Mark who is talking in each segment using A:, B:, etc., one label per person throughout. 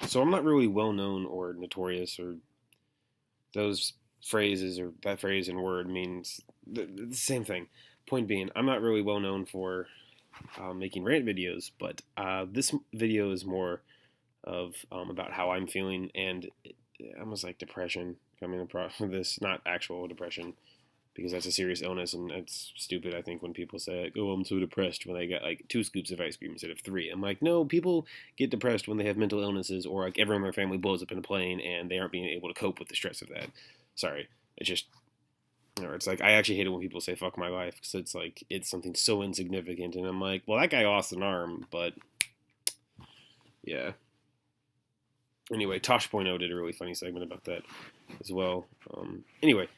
A: So I'm not really well known or notorious or those phrases or that phrase and word means the same thing. Point being, I'm not really well known for making rant videos, but this video is more of about how I'm feeling and almost like depression coming across from this, not actual depression, because that's a serious illness and it's stupid. I think when people say like, "Oh, I'm so depressed," when they get like 2 scoops of ice cream instead of three. I'm like, no, people get depressed when they have mental illnesses or like everyone in their family blows up in a plane and they aren't being able to cope with the stress of that. Sorry, it's just. It's like I actually hate it when people say "fuck my life" because it's like it's something so insignificant, and I'm like, well, that guy lost an arm, but yeah. Anyway, Tosh Point oh did a really funny segment about that as well. Anyway,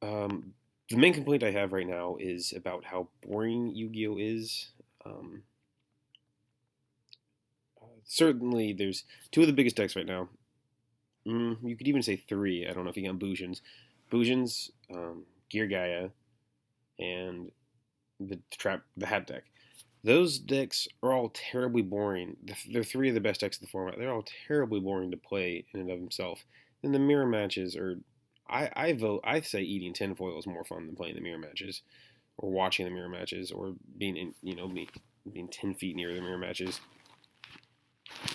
A: Um, the main complaint I have right now is about how boring Yu-Gi-Oh is. Um, Certainly, there's two of the biggest decks right now. You could even say three. I don't know if you count Bujins, Gear Gaia, and the Hat deck. Those decks are all terribly boring. They're three of the best decks of the format. They're all terribly boring to play in and of themselves. And the mirror matches are, I vote. I say eating tinfoil is more fun than playing the mirror matches, or watching the mirror matches, or being in being 10 feet near the mirror matches.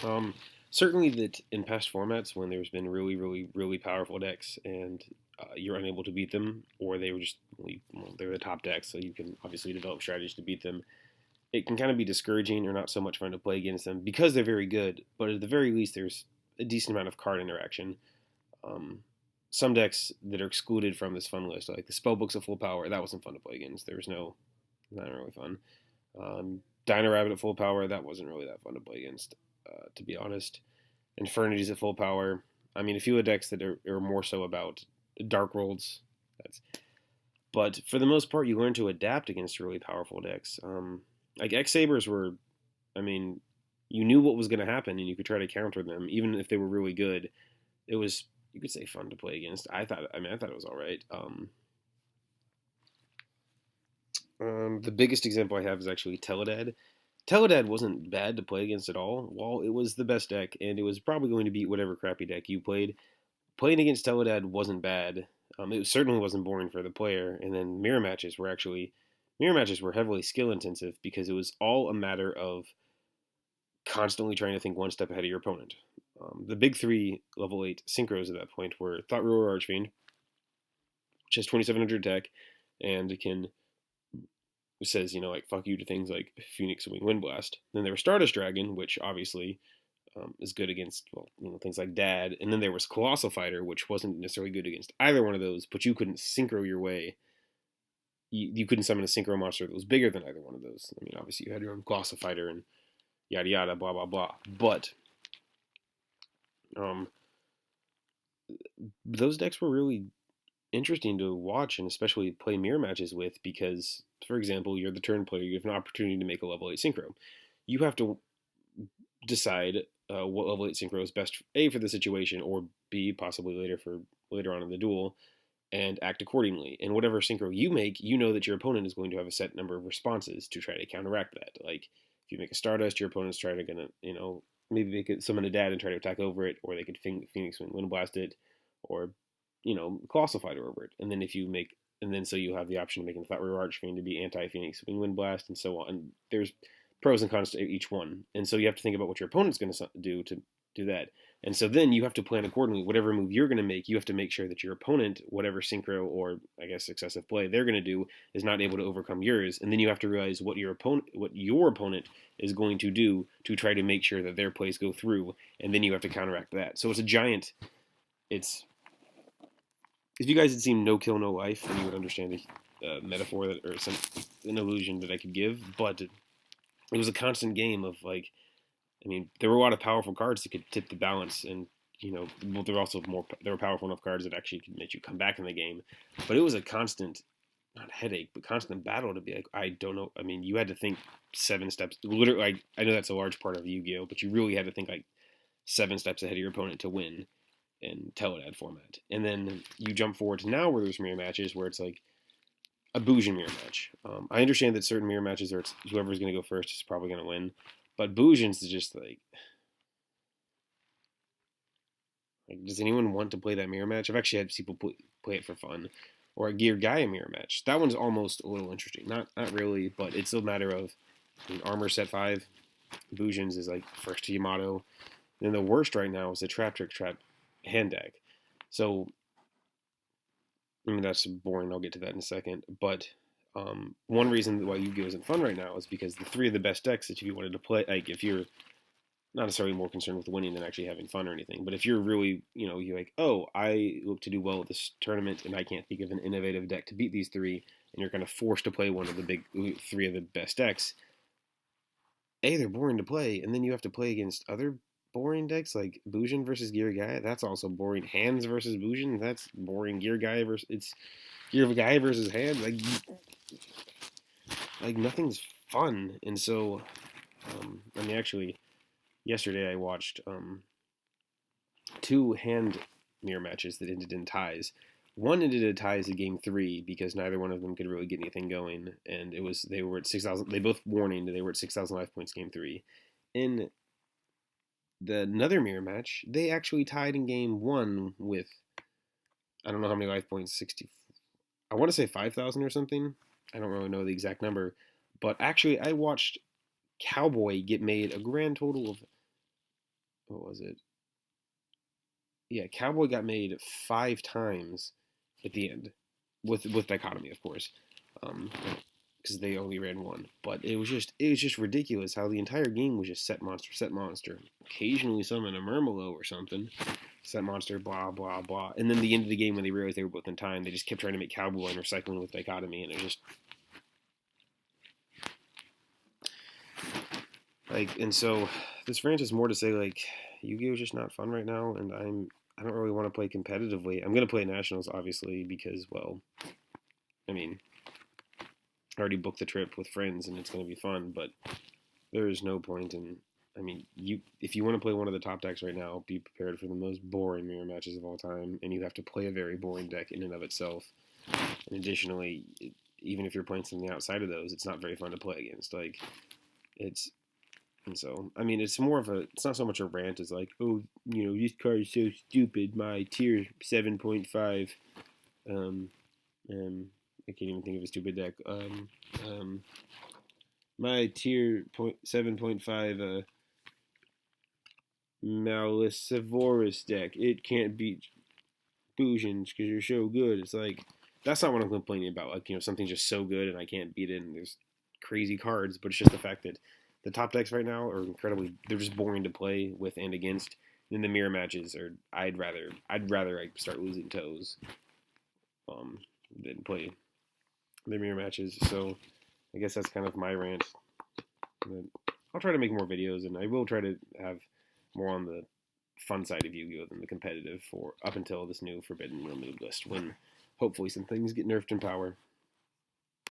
A: Um, Certainly that in past formats when there's been really really powerful decks and you're unable to beat them, or they were just well, they're the top decks, so you can obviously develop strategies to beat them. It can kind of be discouraging or not so much fun to play against them because they're very good. But at the very least, there's a decent amount of card interaction. Um, some decks that are excluded from this fun list, like the Spellbooks of Full Power, that wasn't fun to play against. There was not really fun. Dino Rabbit at full power, that wasn't really that fun to play against, to be honest. Infernities at full power. I mean, a few of the decks that are more so about Dark Worlds. That's, but for the most part, you learn to adapt against really powerful decks. Like X Sabers were, I mean, you knew what was going to happen and you could try to counter them, even if they were really good. It was, you could say, fun to play against. I thought it was all right. The biggest example I have is actually Teledad. Teledad wasn't bad to play against at all. Well, it was the best deck, and it was probably going to beat whatever crappy deck you played. Playing against Teledad wasn't bad. It certainly wasn't boring for the player. And then mirror matches were heavily skill intensive because it was all a matter of constantly trying to think one step ahead of your opponent. The big three level 8 synchros at that point were Thought Ruler Archfiend, which has 2700 attack, and it can says, like fuck you to things like Phoenix Wing Wind Blast. Then there was Stardust Dragon, which obviously is good against things like Dad. And then there was Colossal Fighter, which wasn't necessarily good against either one of those, but you couldn't synchro your way. You couldn't summon a synchro monster that was bigger than either one of those. I mean, obviously you had your own Colossal Fighter and yada yada blah blah blah. But um, those decks were really interesting to watch and especially play mirror matches with because, for example, you're the turn player. You have an opportunity to make a level 8 synchro. You have to decide what level 8 synchro is best, A, for the situation, or B, possibly later on in the duel, and act accordingly. And whatever synchro you make, you know that your opponent is going to have a set number of responses to try to counteract that. Like, if you make a Stardust, your opponent's trying to, maybe they could summon a Dad and try to attack over it, or they could Phoenix Wind Blast it, or Colossal Fighter over it. And then so you have the option of making Thought Rear Archfiend to be anti-Phoenix Wind Blast and so on. And there's pros and cons to each one. And so you have to think about what your opponent's going to do to do that. And so then you have to plan accordingly. Whatever move you're going to make, you have to make sure that your opponent, whatever synchro or I guess excessive play they're going to do, is not able to overcome yours. And then you have to realize what your opponent is going to do to try to make sure that their plays go through. And then you have to counteract that. So it's if you guys had seen No Kill No Life, then you would understand the metaphor or an illusion that I could give. But it was a constant game of like, I mean, there were a lot of powerful cards that could tip the balance, and there were also there were powerful enough cards that actually could make you come back in the game. But it was a constant, not headache, but constant battle to be like, I don't know. I mean, you had to think 7 steps. Literally, I know that's a large part of Yu-Gi-Oh, but you really had to think like 7 steps ahead of your opponent to win in Teledad format. And then you jump forward to now where there's mirror matches where it's like a Bujin mirror match. I understand that certain mirror matches are whoever's going to go first is probably going to win, but Bujin's is just like Like, does anyone want to play that mirror match? I've actually had people play it for fun. Or a Gear Gaia mirror match. That one's almost a little interesting. Not really, but it's a matter of, I mean, armor set 5. Bujins is like first to Yamato. Then the worst right now is the Trap Trick Trap hand deck. So, I mean, that's boring. I'll get to that in a second. But one reason why Yu-Gi-Oh isn't fun right now is because the 3 of the best decks that if you wanted to play, like if you're not necessarily more concerned with winning than actually having fun or anything, but if you're really, you're like, oh, I look to do well at this tournament and I can't think of an innovative deck to beat these 3, and you're kind of forced to play one of the big 3 of the best decks, they're boring to play, and then you have to play against other boring decks like Bujin versus Gear Guy. That's also boring. Hands versus Bujin. That's boring. Gear Guy versus Gear Guy versus Hand. Like nothing's fun. And so, I mean, actually, yesterday I watched 2 hand mirror matches that ended in ties. One ended in ties at game 3 because neither one of them could really get anything going, and they were at 6,000. They both warning they were at 6,000 life points game 3. In another mirror match, they actually tied in game 1 with, I don't know how many life points, 60. I want to say 5,000 or something. I don't really know the exact number, but actually I watched Cowboy get made a grand total of, what was it? Yeah, Cowboy got made 5 times at the end, with dichotomy, of course, because they only ran 1. But it was just ridiculous how the entire game was just set monster, set monster. Occasionally summon a Murmelo or something, set monster, blah blah blah. And then the end of the game when they realized they were both in time, they just kept trying to make Cowboy and recycling with dichotomy, and it just like. And so this rant is more to say like Yu-Gi-Oh is just not fun right now, and I don't really want to play competitively. I'm gonna play nationals obviously because, well, I mean, I already booked the trip with friends and it's gonna be fun, but there is no point in. I mean, if you want to play one of the top decks right now, be prepared for the most boring mirror matches of all time, and you have to play a very boring deck in and of itself. And additionally, even if you're playing something outside of those, it's not very fun to play against. Like, it's and so I mean, it's more of a. It's not so much a rant as like, oh, this card is so stupid. My tier 7.5. Um, I can't even think of a stupid deck. My tier 7.5 Malicivorous deck. It can't beat Bujins because you're so good. It's like that's not what I'm complaining about. Like something's just so good and I can't beat it. And there's crazy cards, but it's just the fact that the top decks right now are incredibly. They're just boring to play with and against. And the mirror matches are. I'd rather like start losing toes. Than play the mirror matches. So I guess that's kind of my rant. But I'll try to make more videos, and I will try to have more on the fun side of Yu-Gi-Oh than the competitive for up until this new Forbidden Limited list, when hopefully some things get nerfed in power.